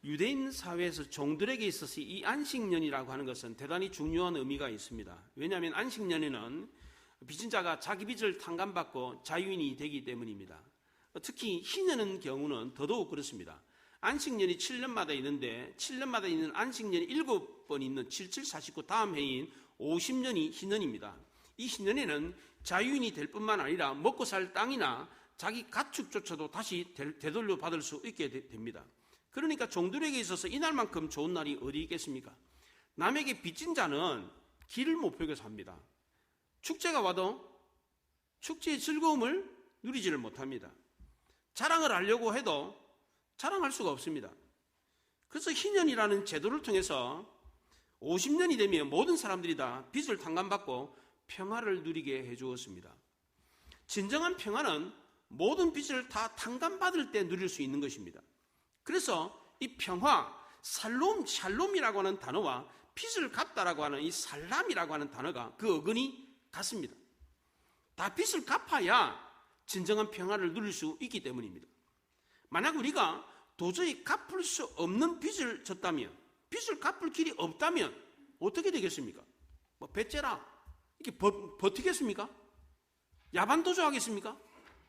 유대인 사회에서 종들에게 있어서 이 안식년이라고 하는 것은 대단히 중요한 의미가 있습니다. 왜냐하면 안식년에는 빚진 자가 자기 빚을 탕감받고 자유인이 되기 때문입니다. 특히 희년의 경우는 더더욱 그렇습니다. 안식년이 7년마다 있는데 7년마다 있는 안식년이 7번 있는 7749 다음 해인 50년이 희년입니다. 이 희년에는 자유인이 될 뿐만 아니라 먹고 살 땅이나 자기 가축조차도 다시 되돌려 받을 수 있게 됩니다. 그러니까 종들에게 있어서 이날만큼 좋은 날이 어디 있겠습니까? 남에게 빚진 자는 길을 못 펴고 삽니다. 축제가 와도 축제의 즐거움을 누리지를 못합니다. 자랑을 하려고 해도 자랑할 수가 없습니다. 그래서 희년이라는 제도를 통해서 50년이 되면 모든 사람들이 다 빚을 탕감받고 평화를 누리게 해주었습니다. 진정한 평화는 모든 빚을 다 탕감받을 때 누릴 수 있는 것입니다. 그래서 이 평화, 샬롬이라고 하는 단어와 빚을 갚다라고 하는 이 살람이라고 하는 단어가 그 어근이 같습니다. 다 빚을 갚아야 진정한 평화를 누릴 수 있기 때문입니다. 만약 우리가 도저히 갚을 수 없는 빚을 졌다면, 빚을 갚을 길이 없다면 어떻게 되겠습니까? 뭐 배째라 이렇게 버티겠습니까? 야반도주 하겠습니까?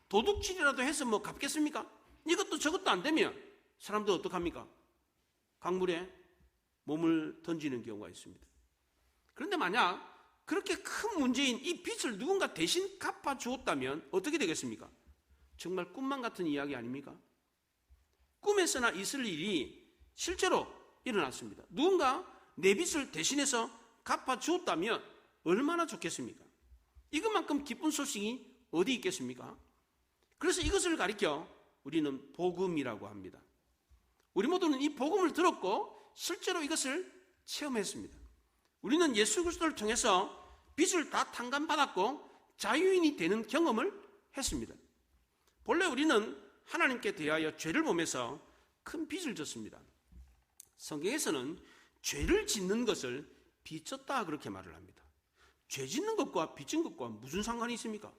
도둑질이라도 해서 뭐 갚겠습니까? 이것도 저것도 안 되면 사람들 어떡합니까? 강물에 몸을 던지는 경우가 있습니다. 그런데 만약 그렇게 큰 문제인 이 빚을 누군가 대신 갚아주었다면 어떻게 되겠습니까? 정말 꿈만 같은 이야기 아닙니까? 꿈에서나 있을 일이 실제로 일어났습니다. 누군가 내 빚을 대신해서 갚아주었다면 얼마나 좋겠습니까? 이것만큼 기쁜 소식이 어디 있겠습니까? 그래서 이것을 가리켜 우리는 복음이라고 합니다. 우리 모두는 이 복음을 들었고 실제로 이것을 체험했습니다. 우리는 예수 그리스도를 통해서 빚을 다 탕감받았고 자유인이 되는 경험을 했습니다. 본래 우리는 하나님께 대하여 죄를 범해서 큰 빚을 졌습니다. 성경에서는 죄를 짓는 것을 빚졌다 그렇게 말을 합니다. 죄 짓는 것과 빚진 것과 무슨 상관이 있습니까?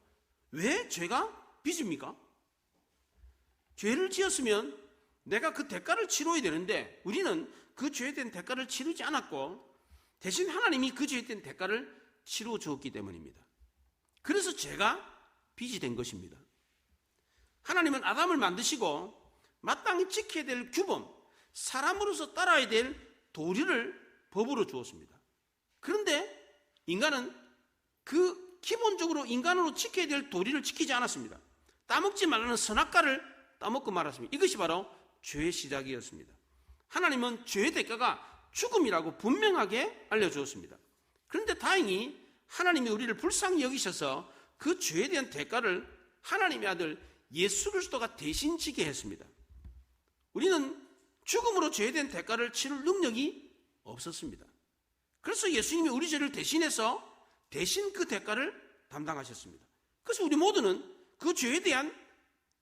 왜 죄가 빚입니까? 죄를 지었으면 내가 그 대가를 치러야 되는데 우리는 그 죄에 대한 대가를 치르지 않았고 대신 하나님이 그 죄에 대한 대가를 치러 주었기 때문입니다. 그래서 죄가 빚이 된 것입니다. 하나님은 아담을 만드시고 마땅히 지켜야 될 규범, 사람으로서 따라야 될 도리를 법으로 주었습니다. 그런데 인간은 그 기본적으로 인간으로 지켜야 될 도리를 지키지 않았습니다. 따먹지 말라는 선악과를 따먹고 말았습니다. 이것이 바로 죄의 시작이었습니다. 하나님은 죄의 대가가 죽음이라고 분명하게 알려주었습니다. 그런데 다행히 하나님이 우리를 불쌍히 여기셔서 그 죄에 대한 대가를 하나님의 아들 예수 그리스도가 대신 지게 했습니다. 우리는 죽음으로 죄에 대한 대가를 치를 능력이 없었습니다. 그래서 예수님이 우리 죄를 대신해서 대신 그 대가를 담당하셨습니다. 그래서 우리 모두는 그 죄에 대한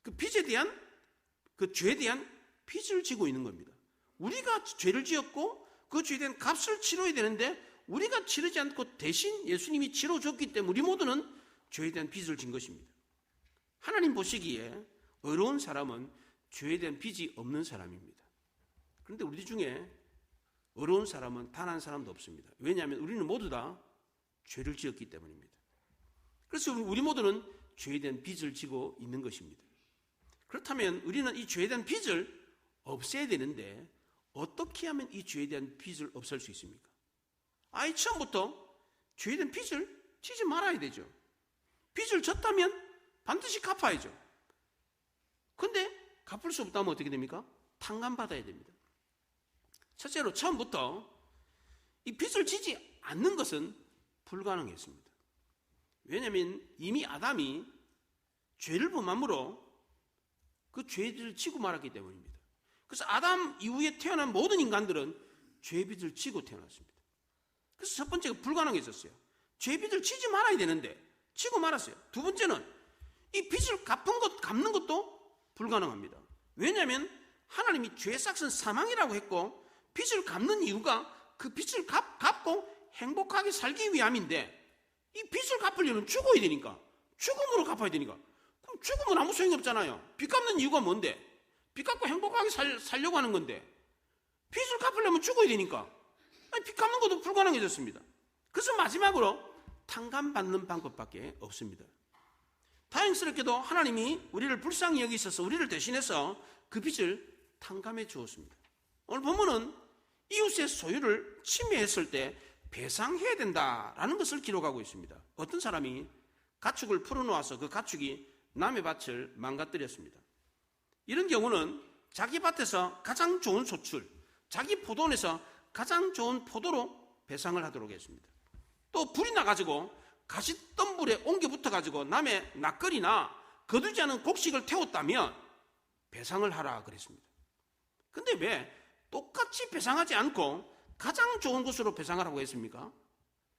그 빚에 대한 그 죄에 대한 빚을 지고 있는 겁니다. 우리가 죄를 지었고 그 죄에 대한 값을 치러야 되는데 우리가 치르지 않고 대신 예수님이 치러줬기 때문에 우리 모두는 죄에 대한 빚을 진 것입니다. 하나님 보시기에 의로운 사람은 죄에 대한 빚이 없는 사람입니다. 그런데 우리 중에 의로운 사람은 단 한 사람도 없습니다. 왜냐하면 우리는 모두 다 죄를 지었기 때문입니다. 그래서 우리 모두는 죄에 대한 빚을 지고 있는 것입니다. 그렇다면 우리는 이 죄에 대한 빚을 없애야 되는데 어떻게 하면 이 죄에 대한 빚을 없앨 수 있습니까? 아예 처음부터 죄에 대한 빚을 지지 말아야 되죠. 빚을 졌다면 반드시 갚아야죠. 그런데 갚을 수 없다면 어떻게 됩니까? 탕감받아야 됩니다. 첫째로 처음부터 이 빚을 지지 않는 것은 불가능했습니다. 왜냐하면 이미 아담이 죄를 범함으로 그 죄를 지고 말았기 때문입니다. 그래서 아담 이후에 태어난 모든 인간들은 죄빚을 지고 태어났습니다. 그래서 첫 번째가 불가능했었어요. 죄빚을 지지 말아야 되는데 지고 말았어요. 두 번째는 이 빚을 갚는 것도 불가능합니다. 왜냐하면 하나님이 죄의 싹은 사망이라고 했고 빚을 갚는 이유가 그 빚을 갚고 행복하게 살기 위함인데 이 빚을 갚으려면 죽어야 되니까 죽음으로 갚아야 되니까 그럼 죽으면 아무 소용이 없잖아요. 빚 갚는 이유가 뭔데? 빚 갚고 행복하게 살려고 하는 건데 빚을 갚으려면 죽어야 되니까 빚 갚는 것도 불가능해졌습니다. 그래서 마지막으로 탕감받는 방법밖에 없습니다. 다행스럽게도 하나님이 우리를 불쌍히 여기셔서 우리를 대신해서 그 빚을 탕감해 주었습니다. 오늘 본문은 이웃의 소유를 침해했을 때 배상해야 된다라는 것을 기록하고 있습니다. 어떤 사람이 가축을 풀어놓아서 그 가축이 남의 밭을 망가뜨렸습니다. 이런 경우는 자기 밭에서 가장 좋은 소출, 자기 포도원에서 가장 좋은 포도로 배상을 하도록 했습니다. 또 불이 나가지고 가시덤불에 옮겨 붙어가지고 남의 낙걸이나 거두지 않은 곡식을 태웠다면 배상을 하라 그랬습니다. 근데 왜 똑같이 배상하지 않고 가장 좋은 것으로 배상하라고 했습니까?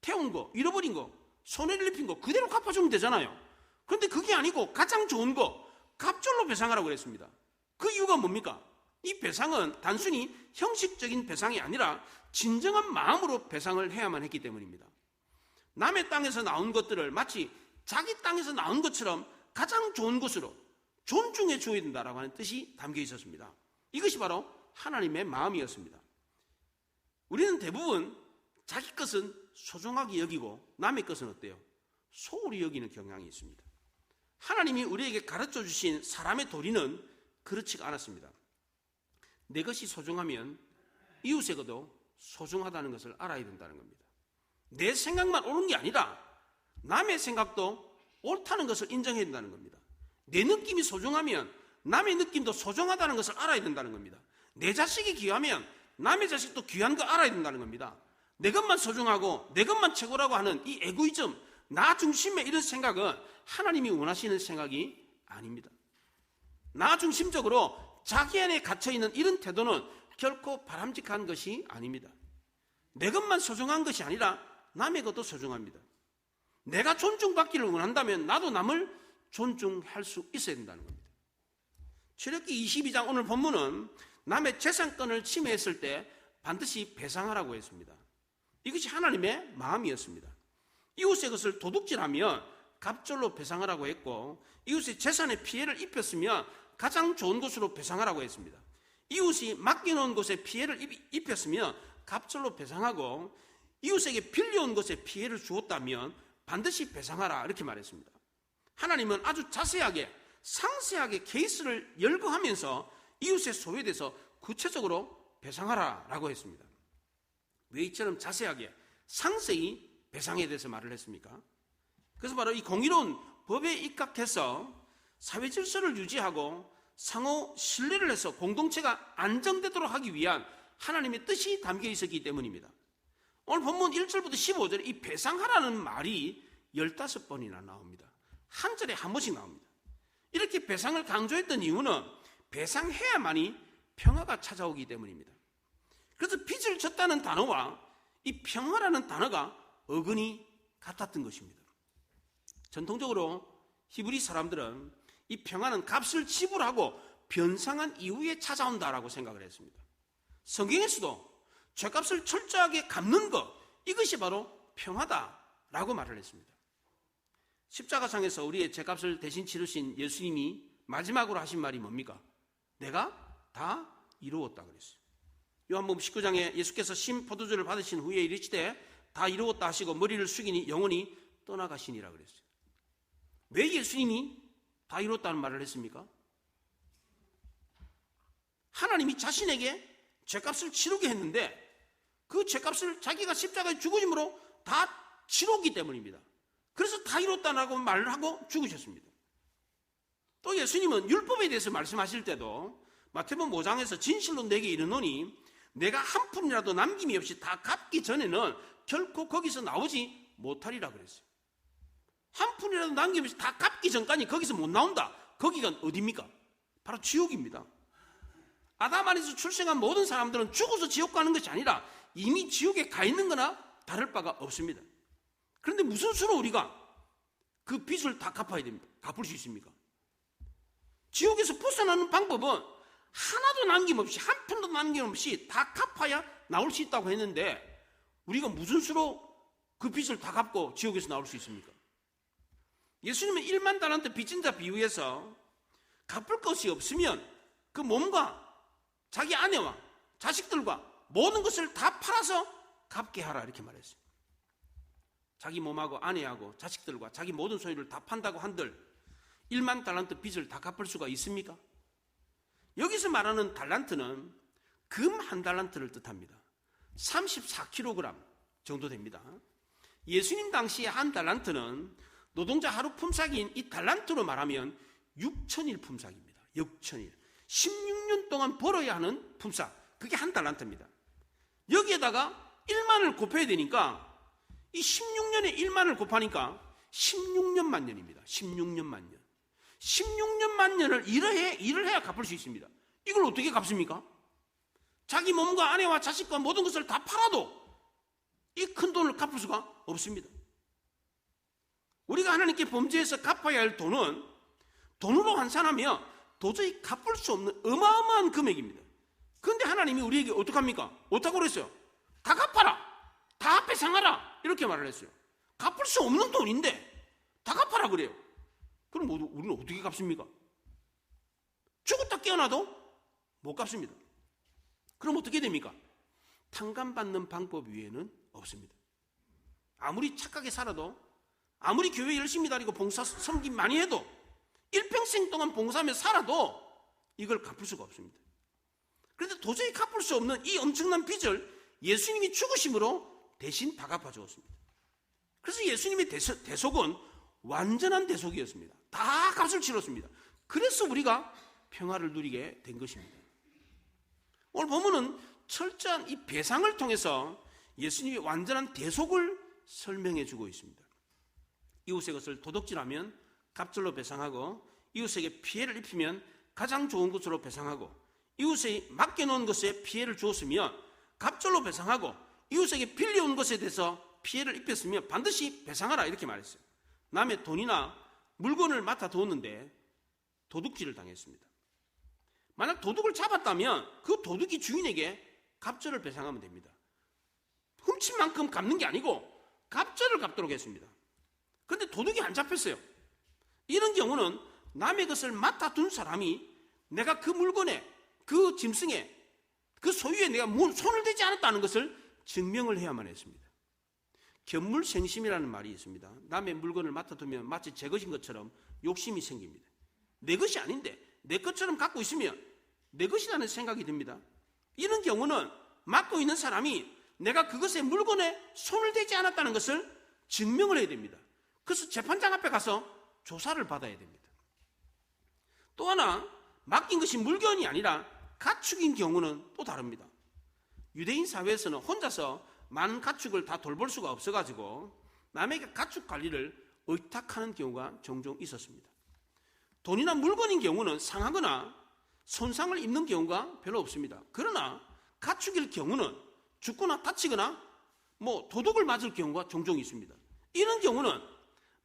태운 거, 잃어버린 거, 손해를 입힌 거 그대로 갚아주면 되잖아요. 그런데 그게 아니고 가장 좋은 거 갑절로 배상하라고 했습니다. 그 이유가 뭡니까? 이 배상은 단순히 형식적인 배상이 아니라 진정한 마음으로 배상을 해야만 했기 때문입니다. 남의 땅에서 나온 것들을 마치 자기 땅에서 나온 것처럼 가장 좋은 것으로 존중해 줘야 된다라고 하는 뜻이 담겨 있었습니다. 이것이 바로 하나님의 마음이었습니다. 우리는 대부분 자기 것은 소중하게 여기고 남의 것은 어때요? 소홀히 여기는 경향이 있습니다. 하나님이 우리에게 가르쳐 주신 사람의 도리는 그렇지가 않았습니다. 내 것이 소중하면 이웃의 것도 소중하다는 것을 알아야 된다는 겁니다. 내 생각만 옳은 게 아니라 남의 생각도 옳다는 것을 인정해야 된다는 겁니다. 내 느낌이 소중하면 남의 느낌도 소중하다는 것을 알아야 된다는 겁니다. 내 자식이 귀하면 남의 자식도 귀한 거 알아야 된다는 겁니다. 내 것만 소중하고 내 것만 최고라고 하는 이 에고이즘, 나 중심의 이런 생각은 하나님이 원하시는 생각이 아닙니다. 나 중심적으로 자기 안에 갇혀있는 이런 태도는 결코 바람직한 것이 아닙니다. 내 것만 소중한 것이 아니라 남의 것도 소중합니다. 내가 존중받기를 원한다면 나도 남을 존중할 수 있어야 된다는 겁니다. 출애굽기 22장 오늘 본문은 남의 재산권을 침해했을 때 반드시 배상하라고 했습니다. 이것이 하나님의 마음이었습니다. 이웃의 것을 도둑질하면 갑절로 배상하라고 했고, 이웃의 재산에 피해를 입혔으면 가장 좋은 것으로 배상하라고 했습니다. 이웃이 맡겨놓은 곳에 피해를 입혔으면 갑절로 배상하고, 이웃에게 빌려온 것에 피해를 주었다면 반드시 배상하라 이렇게 말했습니다. 하나님은 아주 자세하게 상세하게 케이스를 열거하면서 이웃의 소유에 대해서 구체적으로 배상하라라고 했습니다. 왜 이처럼 자세하게 상세히 배상에 대해서 말을 했습니까? 그래서 바로 이 공의로운 법에 입각해서 사회 질서를 유지하고 상호 신뢰를 해서 공동체가 안정되도록 하기 위한 하나님의 뜻이 담겨 있었기 때문입니다. 오늘 본문 1절부터 15절에 이 배상하라는 말이 15번이나 나옵니다. 한 절에 한 번씩 나옵니다. 이렇게 배상을 강조했던 이유는 배상해야만이 평화가 찾아오기 때문입니다. 그래서 빚을 졌다는 단어와 이 평화라는 단어가 어근이 같았던 것입니다. 전통적으로 히브리 사람들은 이 평화는 값을 지불하고 변상한 이후에 찾아온다라고 생각을 했습니다. 성경에서도 죄값을 철저하게 갚는 것, 이것이 바로 평화다라고 말을 했습니다. 십자가상에서 우리의 죄값을 대신 치르신 예수님이 마지막으로 하신 말이 뭡니까? 내가 다 이루었다 그랬어요. 요한복음 19장에 예수께서 신 포도주를 받으신 후에 이르시되 다 이루었다 하시고 머리를 숙이니 영원히 떠나가시니라 그랬어요. 왜 예수님이 다 이뤘다는 말을 했습니까? 하나님이 자신에게 죄값을 치르게 했는데 그 죄값을 자기가 십자가에 죽으심으로 다 치렀기 때문입니다. 그래서 다 이뤘다라고 말을 하고 죽으셨습니다. 또 예수님은 율법에 대해서 말씀하실 때도 마태복음 5장에서 진실로 내게 이르노니 내가 한 푼이라도 남김이 없이 다 갚기 전에는 결코 거기서 나오지 못하리라 그랬어요. 한 푼이라도 남김없이 다 갚기 전까지 거기서 못 나온다. 거기가 어디입니까? 바로 지옥입니다. 아담 안에서 출생한 모든 사람들은 죽어서 지옥 가는 것이 아니라 이미 지옥에 가 있는 거나 다를 바가 없습니다. 그런데 무슨 수로 우리가 그 빚을 다 갚아야 됩니까? 갚을 수 있습니까? 지옥에서 벗어나는 방법은 하나도 남김없이, 한 푼도 남김없이 다 갚아야 나올 수 있다고 했는데 우리가 무슨 수로 그 빚을 다 갚고 지옥에서 나올 수 있습니까? 예수님은 1만 달란트 빚진 자 비유에서 갚을 것이 없으면 그 몸과 자기 아내와 자식들과 모든 것을 다 팔아서 갚게 하라 이렇게 말했어요. 자기 몸하고 아내하고 자식들과 자기 모든 소유를 다 판다고 한들 1만 달란트 빚을 다 갚을 수가 있습니까? 여기서 말하는 달란트는 금 한 달란트를 뜻합니다. 34kg 정도 됩니다. 예수님 당시에 한 달란트는 노동자 하루 품삯인 이 달란트로 말하면 6천일 품삯입니다. 6천일. 16년 동안 벌어야 하는 품삯. 그게 한 달란트입니다. 여기에다가 1만을 곱해야 되니까 이 16년에 1만을 곱하니까 16년만 년입니다. 16년만 년. 16년만 년을 일을 해야 갚을 수 있습니다. 이걸 어떻게 갚습니까? 자기 몸과 아내와 자식과 모든 것을 다 팔아도 이 큰 돈을 갚을 수가 없습니다. 우리가 하나님께 범죄해서 갚아야 할 돈은 돈으로 환산하며 도저히 갚을 수 없는 어마어마한 금액입니다. 그런데 하나님이 우리에게 어떡합니까? 어떻다고 그랬어요? 다 갚아라. 다 배상하라. 이렇게 말을 했어요. 갚을 수 없는 돈인데 다 갚아라 그래요. 그럼 우리는 어떻게 갚습니까? 죽었다 깨어나도 못 갚습니다. 그럼 어떻게 됩니까? 탕감받는 방법 외에는 없습니다. 아무리 착하게 살아도, 아무리 교회 열심히 다니고 봉사 섬김 많이 해도, 일평생 동안 봉사하며 살아도 이걸 갚을 수가 없습니다. 그런데 도저히 갚을 수 없는 이 엄청난 빚을 예수님이 죽으심으로 대신 다 갚아주었습니다. 그래서 예수님의 대속은 완전한 대속이었습니다. 다 값을 치렀습니다. 그래서 우리가 평화를 누리게 된 것입니다. 오늘 본문은 철저한 이 배상을 통해서 예수님이 완전한 대속을 설명해 주고 있습니다. 이웃의 것을 도둑질하면 갑절로 배상하고, 이웃에게 피해를 입히면 가장 좋은 것으로 배상하고, 이웃에 맡겨놓은 것에 피해를 주었으며 갑절로 배상하고, 이웃에게 빌려온 것에 대해서 피해를 입혔으면 반드시 배상하라 이렇게 말했어요. 남의 돈이나 물건을 맡아 두었는데 도둑질을 당했습니다. 만약 도둑을 잡았다면 그 도둑이 주인에게 갑절을 배상하면 됩니다. 훔친 만큼 갚는 게 아니고 갑절을 갚도록 했습니다. 그런데 도둑이 안 잡혔어요. 이런 경우는 남의 것을 맡아 둔 사람이 내가 그 물건에, 그 짐승에, 그 소유에 내가 손을 대지 않았다는 것을 증명을 해야만 했습니다. 견물생심이라는 말이 있습니다. 남의 물건을 맡아두면 마치 제 것인 것처럼 욕심이 생깁니다. 내 것이 아닌데 내 것처럼 갖고 있으면 내 것이라는 생각이 듭니다. 이런 경우는 맡고 있는 사람이 내가 그것의 물건에 손을 대지 않았다는 것을 증명을 해야 됩니다. 그래서 재판장 앞에 가서 조사를 받아야 됩니다. 또 하나, 맡긴 것이 물건이 아니라 가축인 경우는 또 다릅니다. 유대인 사회에서는 혼자서 많은 가축을 다 돌볼 수가 없어가지고 남에게 가축 관리를 의탁하는 경우가 종종 있었습니다. 돈이나 물건인 경우는 상하거나 손상을 입는 경우가 별로 없습니다. 그러나 가축일 경우는 죽거나 다치거나 도둑을 맞을 경우가 종종 있습니다. 이런 경우는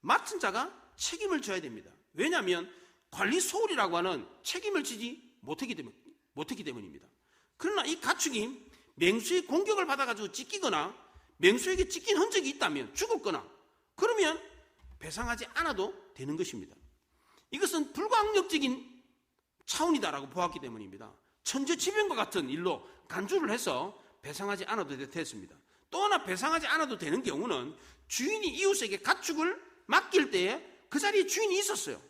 맡은 자가 책임을 져야 됩니다. 왜냐하면 관리 소홀이라고 하는 책임을 지지 못했기 때문입니다. 그러나 이 가축이 맹수의 공격을 받아가지고 찢기거나 맹수에게 찢긴 흔적이 있다면, 죽었거나 그러면 배상하지 않아도 되는 것입니다. 이것은 불가항력적인 차원이다라고 보았기 때문입니다. 천재지변과 같은 일로 간주를 해서 배상하지 않아도 됐습니다. 또 하나, 배상하지 않아도 되는 경우는 주인이 이웃에게 가축을 맡길 때에 그 자리에 주인이 있었어요.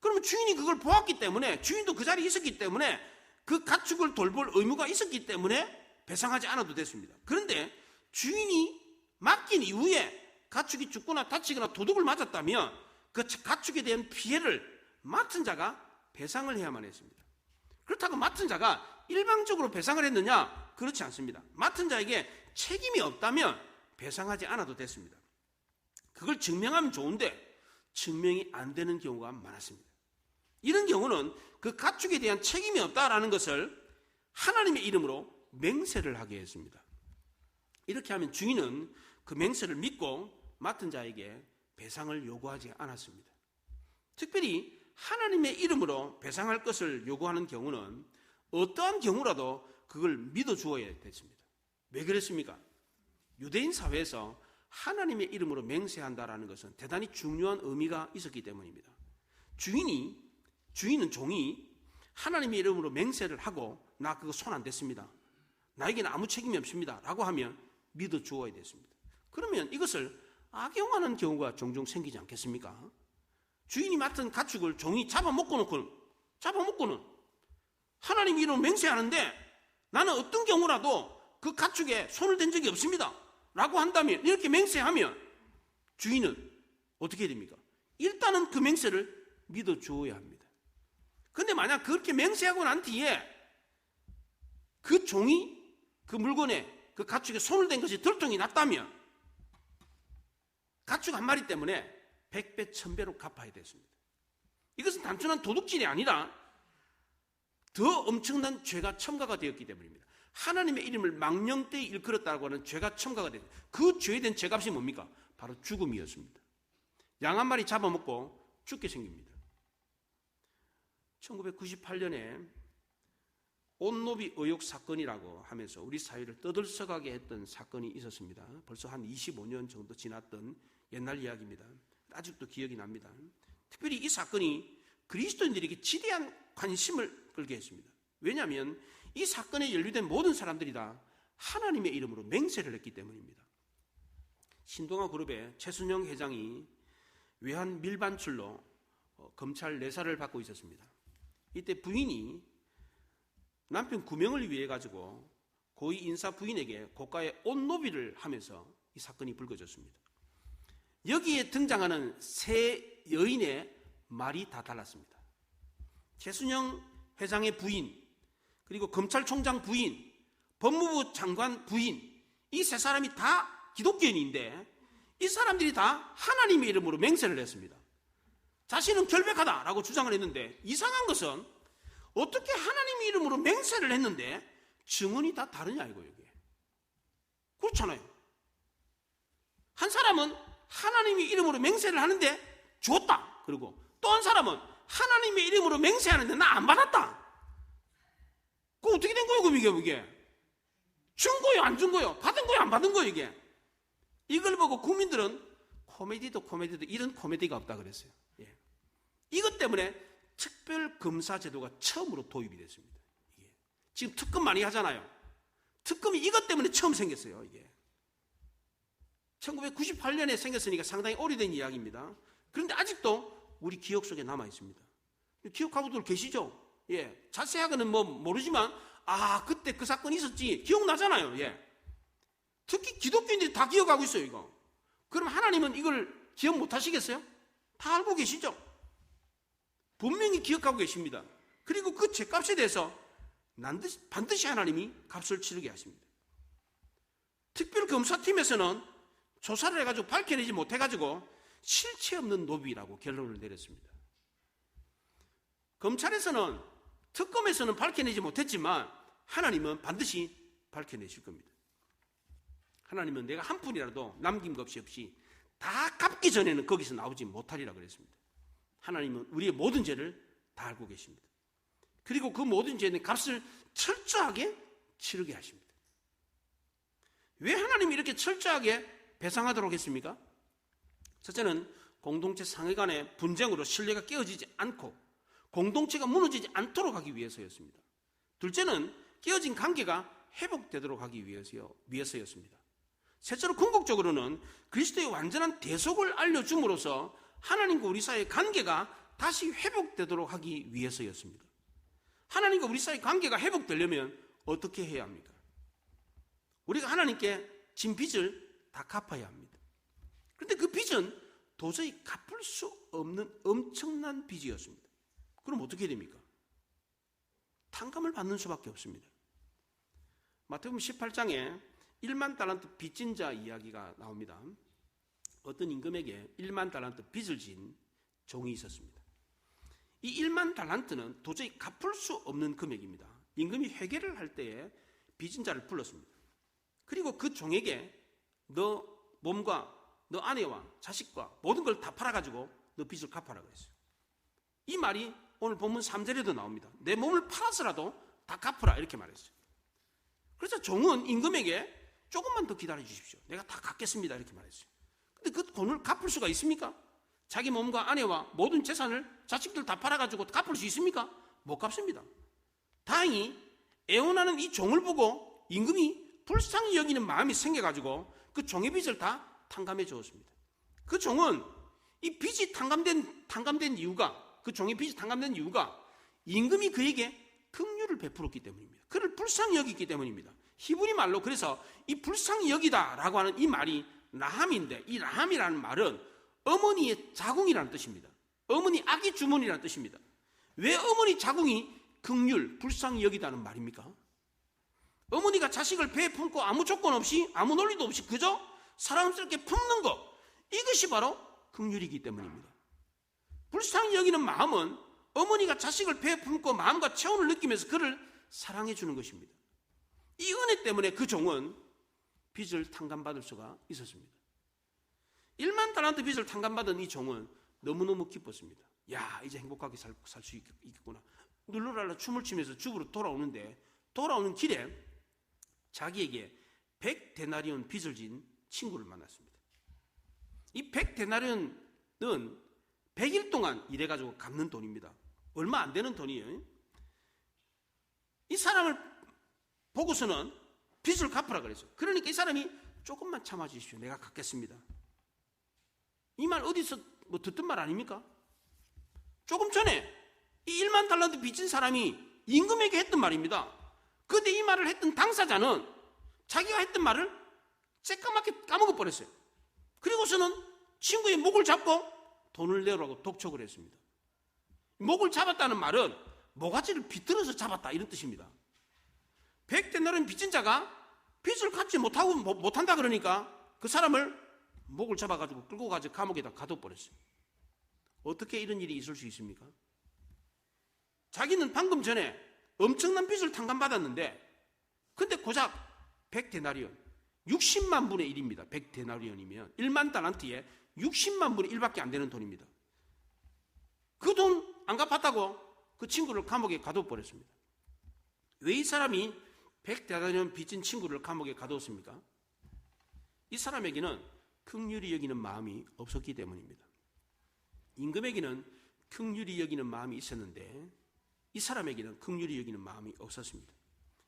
그러면 주인이 그걸 보았기 때문에, 주인도 그 자리에 있었기 때문에 그 가축을 돌볼 의무가 있었기 때문에 배상하지 않아도 됐습니다. 그런데 주인이 맡긴 이후에 가축이 죽거나 다치거나 도둑을 맞았다면 그 가축에 대한 피해를 맡은 자가 배상을 해야만 했습니다. 그렇다고 맡은 자가 일방적으로 배상을 했느냐? 그렇지 않습니다. 맡은 자에게 책임이 없다면 배상하지 않아도 됐습니다. 그걸 증명하면 좋은데 증명이 안 되는 경우가 많았습니다. 이런 경우는 그 가축에 대한 책임이 없다라는 것을 하나님의 이름으로 맹세를 하게 했습니다. 이렇게 하면 주인은 그 맹세를 믿고 맡은 자에게 배상을 요구하지 않았습니다. 특별히 하나님의 이름으로 배상할 것을 요구하는 경우는 어떠한 경우라도 그걸 믿어주어야 됐습니다. 왜 그랬습니까? 유대인 사회에서 하나님의 이름으로 맹세한다라는 것은 대단히 중요한 의미가 있었기 때문입니다. 주인은 종이 하나님의 이름으로 맹세를 하고 나 그거 손 안 댔습니다. 나에게는 아무 책임이 없습니다 라고 하면 믿어 주어야 됐습니다. 그러면 이것을 악용하는 경우가 종종 생기지 않겠습니까? 주인이 맡은 가축을 종이 잡아먹고는 하나님 이름으로 맹세하는데 나는 어떤 경우라도 그 가축에 손을 댄 적이 없습니다 라고 한다면, 이렇게 맹세하면 주인은 어떻게 됩니까? 일단은 그 맹세를 믿어 주어야 합니다. 그런데 만약 그렇게 맹세하고 난 뒤에 그 종이 그 물건에, 그 가축에 손을 댄 것이 들통이 났다면 가축 한 마리 때문에 100배 1000배로 갚아야 됐습니다. 이것은 단순한 도둑질이 아니라 더 엄청난 죄가 첨가가 되었기 때문입니다. 하나님의 이름을 망령되이 일컬었다고 하는 죄가 첨가가 되었습니다. 그 죄에 대한 죄값이 뭡니까? 바로 죽음이었습니다. 양 한 마리 잡아먹고 죽게 생깁니다. 1998년에 온노비 의혹 사건이라고 하면서 우리 사회를 떠들썩하게 했던 사건이 있었습니다. 벌써 한 25년 정도 지났던 옛날 이야기입니다. 아직도 기억이 납니다. 특별히 이 사건이 그리스도인들에게 지대한 관심을 끌게 했습니다. 왜냐하면 이 사건에 연루된 모든 사람들이 다 하나님의 이름으로 맹세를 했기 때문입니다. 신동아 그룹의 최순영 회장이 외환 밀반출로 검찰 내사를 받고 있었습니다. 이때 부인이 남편 구명을 위해 가지고 고위 인사 부인에게 고가의 옷노비를 하면서 이 사건이 불거졌습니다. 여기에 등장하는 세 여인의 말이 다 달랐습니다. 최순영 회장의 부인, 그리고 검찰총장 부인, 법무부 장관 부인, 이 세 사람이 다 기독교인인데 이 사람들이 다 하나님의 이름으로 맹세를 했습니다. 자신은 결백하다라고 주장을 했는데, 이상한 것은 어떻게 하나님의 이름으로 맹세를 했는데 증언이 다 다르냐 이거예요. 이게. 그렇잖아요. 한 사람은 하나님의 이름으로 맹세를 하는데 줬다. 그리고 또 한 사람은 하나님의 이름으로 맹세하는데 나 안 받았다. 그거 어떻게 된 거예요, 그럼 이게? 준 거예요, 안 준 거예요? 받은 거예요, 안 받은 거예요, 이게? 이걸 보고 국민들은 코미디도 이런 코미디가 없다 그랬어요. 예. 이것 때문에 특별검사제도가 처음으로 도입이 됐습니다. 이게. 지금 특검 많이 하잖아요. 특검이 이것 때문에 처음 생겼어요, 이게. 1998년에 생겼으니까 상당히 오래된 이야기입니다. 그런데 아직도 우리 기억 속에 남아 있습니다. 기억하고 분들 계시죠? 예. 자세하게는 모르지만, 그때 그 사건이 있었지. 기억나잖아요, 예. 특히 기독교인들이 다 기억하고 있어요, 이거. 그럼 하나님은 이걸 기억 못 하시겠어요? 다 알고 계시죠? 분명히 기억하고 계십니다. 그리고 그 죄값에 대해서 반드시 하나님이 값을 치르게 하십니다. 특별검사팀에서는 조사를 해가지고 밝혀내지 못해가지고 실체 없는 노비라고 결론을 내렸습니다. 검찰에서는, 특검에서는 밝혀내지 못했지만 하나님은 반드시 밝혀내실 겁니다. 하나님은 내가 한 푼이라도 남김 없이 다 갚기 전에는 거기서 나오지 못하리라 그랬습니다. 하나님은 우리의 모든 죄를 다 알고 계십니다. 그리고 그 모든 죄의 값을 철저하게 치르게 하십니다. 왜 하나님이 이렇게 철저하게 배상하도록 했습니까? 첫째는 공동체 상해 간의 분쟁으로 신뢰가 깨어지지 않고 공동체가 무너지지 않도록 하기 위해서였습니다. 둘째는 깨어진 관계가 회복되도록 하기 위해서였습니다. 셋째로 궁극적으로는 그리스도의 완전한 대속을 알려줌으로써 하나님과 우리 사이의 관계가 다시 회복되도록 하기 위해서였습니다. 하나님과 우리 사이의 관계가 회복되려면 어떻게 해야 합니까? 우리가 하나님께 진 빚을 다 갚아야 합니다. 그런데 그 빚은 도저히 갚을 수 없는 엄청난 빚이었습니다. 그럼 어떻게 됩니까? 탕감을 받는 수밖에 없습니다. 마태복음 18장에 1만 달란트 빚진 자 이야기가 나옵니다. 어떤 임금에게 1만 달란트 빚을 진 종이 있었습니다. 이 1만 달란트는 도저히 갚을 수 없는 금액입니다. 임금이 회개를 할 때에 빚진 자를 불렀습니다. 그리고 그 종에게 너 몸과 너 아내와 자식과 모든 걸 다 팔아가지고 너 빚을 갚아라고 했어요. 이 말이 오늘 본문 3절에도 나옵니다. 내 몸을 팔아서라도 다 갚으라 이렇게 말했어요. 그래서 종은 임금에게 조금만 더 기다려 주십시오. 내가 다 갚겠습니다 이렇게 말했어요. 근데 그 돈을 갚을 수가 있습니까? 자기 몸과 아내와 모든 재산을 자식들 다 팔아가지고 갚을 수 있습니까? 못 갚습니다. 다행히 애원하는 이 종을 보고 임금이 불쌍히 여기는 마음이 생겨가지고 그 종의 빚을 다 탕감해 주었습니다. 그 종은 이 빚이 탕감된 이유가, 그 종의 빚이 탕감된 이유가 임금이 그에게 긍휼을 베풀었기 때문입니다. 그를 불쌍히 여기기 때문입니다. 히브리 말로 그래서 이 불쌍히 여기다라고 하는 이 말이 라함인데, 이 라함이라는 말은 어머니의 자궁이라는 뜻입니다. 어머니 아기 주머니라는 뜻입니다. 왜 어머니 자궁이 긍휼, 불쌍히 여기다는 말입니까? 어머니가 자식을 배에 품고 아무 조건 없이, 아무 논리도 없이 그저 사랑스럽게 품는 것, 이것이 바로 긍휼이기 때문입니다. 불쌍히 여기는 마음은 어머니가 자식을 배에 품고 마음과 체온을 느끼면서 그를 사랑해 주는 것입니다. 이 은혜 때문에 그 종은 빚을 탕감받을 수가 있었습니다. 1만 달란트 빚을 탕감받은 이 종은 너무너무 기뻤습니다. 야, 이제 행복하게 살 수 있겠구나. 룰루랄라 춤을 추면서 집으로 돌아오는데, 돌아오는 길에 자기에게 100데나리온 빚을 진 친구를 만났습니다. 이 100데나리온은 100일 동안 일해가지고 갚는 돈입니다. 얼마 안 되는 돈이에요. 이 사람을 보고서는 빚을 갚으라 그랬어요. 그러니까 이 사람이 조금만 참아주십시오. 내가 갚겠습니다. 이 말 어디서 뭐 듣던 말 아닙니까? 조금 전에 이 1만 달란트 빚진 사람이 임금에게 했던 말입니다. 그런데 이 말을 했던 당사자는 자기가 했던 말을 새까맣게 까먹어버렸어요. 그리고서는 친구의 목을 잡고 돈을 내라고 독촉을 했습니다. 목을 잡았다는 말은 모가지를 비틀어서 잡았다, 이런 뜻입니다. 100데나리온 빚진 자가 빚을 갚지 못한다 그러니까 그 사람을 목을 잡아가지고 끌고 가서 감옥에다 가둬버렸어요. 어떻게 이런 일이 있을 수 있습니까? 자기는 방금 전에 엄청난 빚을 탕감받았는데, 근데 고작 100데나리온, 60만 분의 1입니다. 100데나리온이면 1만 달란트에 60만 분의 1밖에 안 되는 돈입니다. 그 돈 안 갚았다고 그 친구를 감옥에 가둬버렸습니다. 왜 이 사람이 100데나리온 빚진 친구를 감옥에 가두었습니까? 이 사람에게는 긍휼히 여기는 마음이 없었기 때문입니다. 임금에게는 긍휼히 여기는 마음이 있었는데 이 사람에게는 긍휼히 여기는 마음이 없었습니다.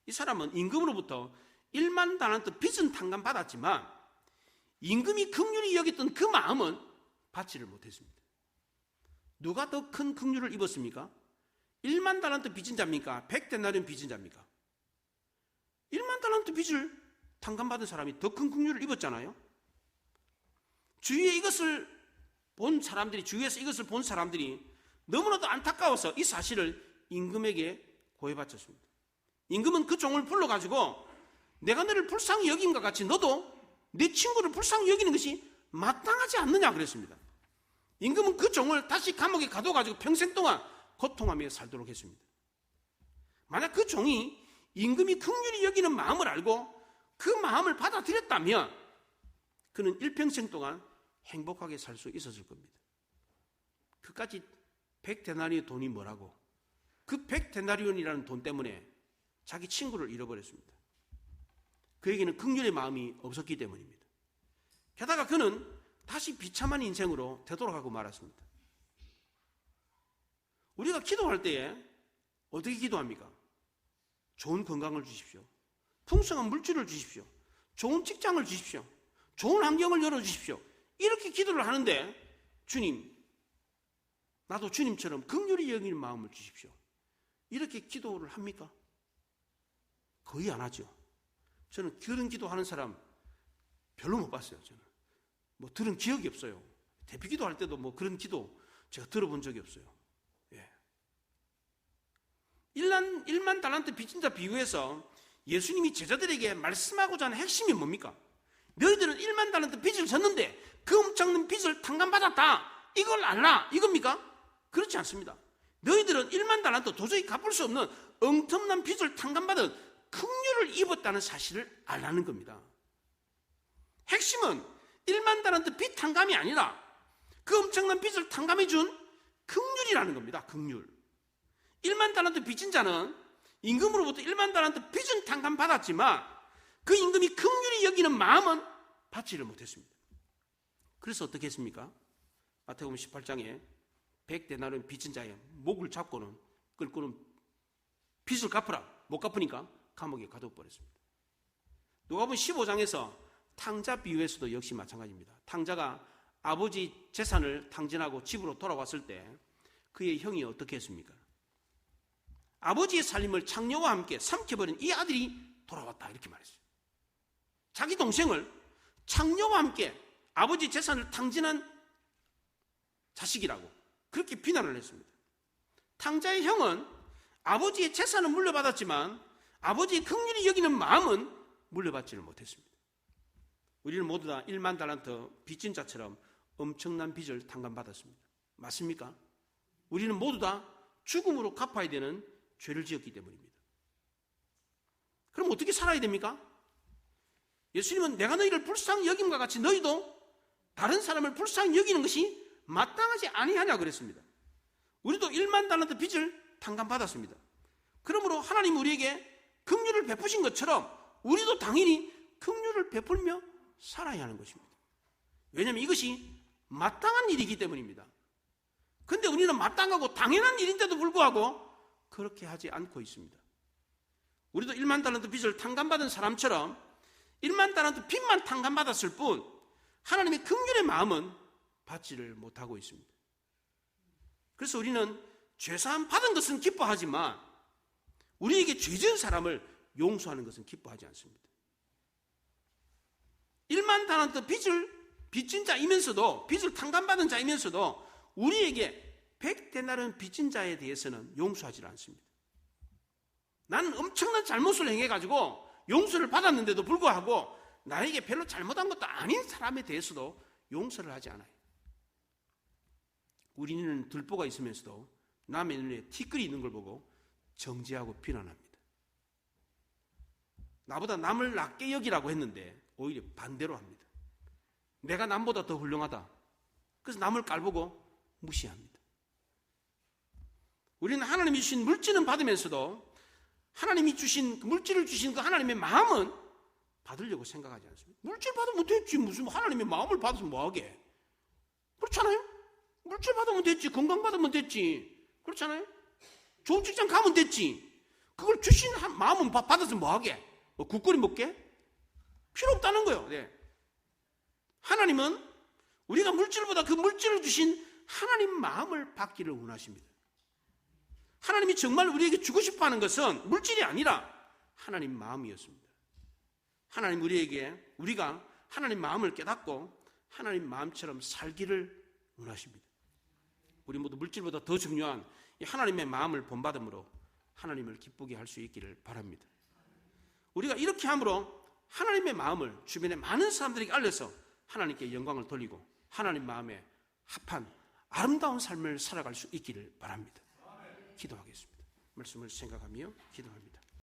이 사람은 임금으로부터 1만 달란트 빚은 탕감받았지만 임금이 긍휼히 여겼던 그 마음은 받지를 못했습니다. 누가 더 큰 긍휼을 입었습니까? 1만 달란트 빚진 자입니까? 100데나리온 빚진 자입니까? 1만 달란트 빚을 탕감받은 사람이 더 큰 긍휼을 입었잖아요. 주위에 이것을 본 사람들이, 주위에서 이것을 본 사람들이 너무나도 안타까워서 이 사실을 임금에게 고해바쳤습니다. 임금은 그 종을 불러가지고 내가 너를 불쌍히 여김과 같이 너도 내 친구를 불쌍히 여기는 것이 마땅하지 않느냐 그랬습니다. 임금은 그 종을 다시 감옥에 가둬가지고 평생 동안 고통하며 살도록 했습니다. 만약 그 종이 임금이 긍휼히 여기는 마음을 알고 그 마음을 받아들였다면 그는 일평생 동안 행복하게 살 수 있었을 겁니다. 그까지 100데나리온 돈이 뭐라고, 그 100데나리온이라는 돈 때문에 자기 친구를 잃어버렸습니다. 그에게는 긍휼의 마음이 없었기 때문입니다. 게다가 그는 다시 비참한 인생으로 되돌아가고 말았습니다. 우리가 기도할 때에 어떻게 기도합니까? 좋은 건강을 주십시오. 풍성한 물질을 주십시오. 좋은 직장을 주십시오. 좋은 환경을 열어주십시오. 이렇게 기도를 하는데 주님, 나도 주님처럼 긍휼히 여기는 마음을 주십시오. 이렇게 기도를 합니까? 거의 안 하죠. 저는 그런 기도하는 사람 별로 못 봤어요. 저는 뭐 들은 기억이 없어요. 대피 기도할 때도 뭐 그런 기도 제가 들어본 적이 없어요. 예. 1만 달란트 빚진 자 비유에서 예수님이 제자들에게 말씀하고자 하는 핵심이 뭡니까? 너희들은 1만 달란트 빚을 졌는데 그 엄청난 빚을 탕감받았다, 이걸 알라, 이겁니까? 그렇지 않습니다. 너희들은 1만 달란트 도저히 갚을 수 없는 엄청난 빚을 탕감받은 긍휼을 입었다는 사실을 알라는 겁니다. 핵심은 1만 달란트 빚 탕감이 아니라 그 엄청난 빚을 탕감해 준 긍휼이라는 겁니다. 긍휼. 1만 달란트 빚진 자는 임금으로부터 1만 달란트 빚은 탕감받았지만 그 임금이 긍휼히 여기는 마음은 받지를 못했습니다. 그래서 어떻게 했습니까? 마태복음 18장에 100데나리온 빚진 자의 목을 잡고는 끌고는 빚을 갚으라, 못 갚으니까 감옥에 가둬버렸습니다. 누가복음 15장에서 탕자 비유에서도 역시 마찬가지입니다. 탕자가 아버지 재산을 탕진하고 집으로 돌아왔을 때 그의 형이 어떻게 했습니까? 아버지의 살림을 창녀와 함께 삼켜버린 이 아들이 돌아왔다 이렇게 말했어요. 자기 동생을 창녀와 함께 아버지 재산을 탕진한 자식이라고 그렇게 비난을 했습니다. 탕자의 형은 아버지의 재산은 물려받았지만 아버지의 긍휼히 여기는 마음은 물려받지를 못했습니다. 우리는 모두 다 1만 달란트 빚진 자처럼 엄청난 빚을 탕감받았습니다. 맞습니까? 우리는 모두 다 죽음으로 갚아야 되는 죄를 지었기 때문입니다. 그럼 어떻게 살아야 됩니까? 예수님은 내가 너희를 불쌍히 여김과 같이 너희도 다른 사람을 불쌍히 여기는 것이 마땅하지 아니하냐 그랬습니다. 우리도 1만 달란트 빚을 탕감받았습니다. 그러므로 하나님 우리에게 긍휼을 베푸신 것처럼 우리도 당연히 긍휼을 베풀며 살아야 하는 것입니다. 왜냐하면 이것이 마땅한 일이기 때문입니다. 그런데 우리는 마땅하고 당연한 일인데도 불구하고 그렇게 하지 않고 있습니다. 우리도 1만 달란트 빚을 탕감받은 사람처럼 1만 달란트 빚만 탕감받았을 뿐 하나님의 긍휼의 마음은 받지를 못하고 있습니다. 그래서 우리는 죄사함 받은 것은 기뻐하지만 우리에게 죄 지은 사람을 용서하는 것은 기뻐하지 않습니다. 1만 달란트 빚진 자이면서도 빚을 탕감받은 자이면서도 우리에게 100데나른 빚진 자에 대해서는 용서하지 않습니다. 나는 엄청난 잘못을 행해가지고 용서를 받았는데도 불구하고 나에게 별로 잘못한 것도 아닌 사람에 대해서도 용서를 하지 않아요. 우리는 들보가 있으면서도 남의 눈에 티끌이 있는 걸 보고 정죄하고 비난합니다. 나보다 남을 낮게 여기라고 했는데 오히려 반대로 합니다. 내가 남보다 더 훌륭하다. 그래서 남을 깔보고 무시합니다. 우리는 하나님이 주신 물질은 받으면서도 하나님이 주신 물질을 주신 그 하나님의 마음은 받으려고 생각하지 않습니다. 물질 받으면 됐지 무슨 하나님의 마음을 받아서 뭐하게. 그렇잖아요. 물질 받으면 됐지. 건강 받으면 됐지. 그렇잖아요. 좋은 직장 가면 됐지. 그걸 주신 마음은 받아서 뭐하게. 국거리 먹게? 필요 없다는 거예요. 네. 하나님은 우리가 물질보다 그 물질을 주신 하나님 마음을 받기를 원하십니다. 하나님이 정말 우리에게 주고 싶어하는 것은 물질이 아니라 하나님 마음이었습니다. 하나님 우리가 하나님 마음을 깨닫고 하나님 마음처럼 살기를 원하십니다. 우리 모두 물질보다 더 중요한 이 하나님의 마음을 본받음으로 하나님을 기쁘게 할 수 있기를 바랍니다. 우리가 이렇게 함으로 하나님의 마음을 주변의 많은 사람들에게 알려서 하나님께 영광을 돌리고 하나님 마음에 합한 아름다운 삶을 살아갈 수 있기를 바랍니다. 기도하겠습니다. 말씀을 생각하며 기도합니다.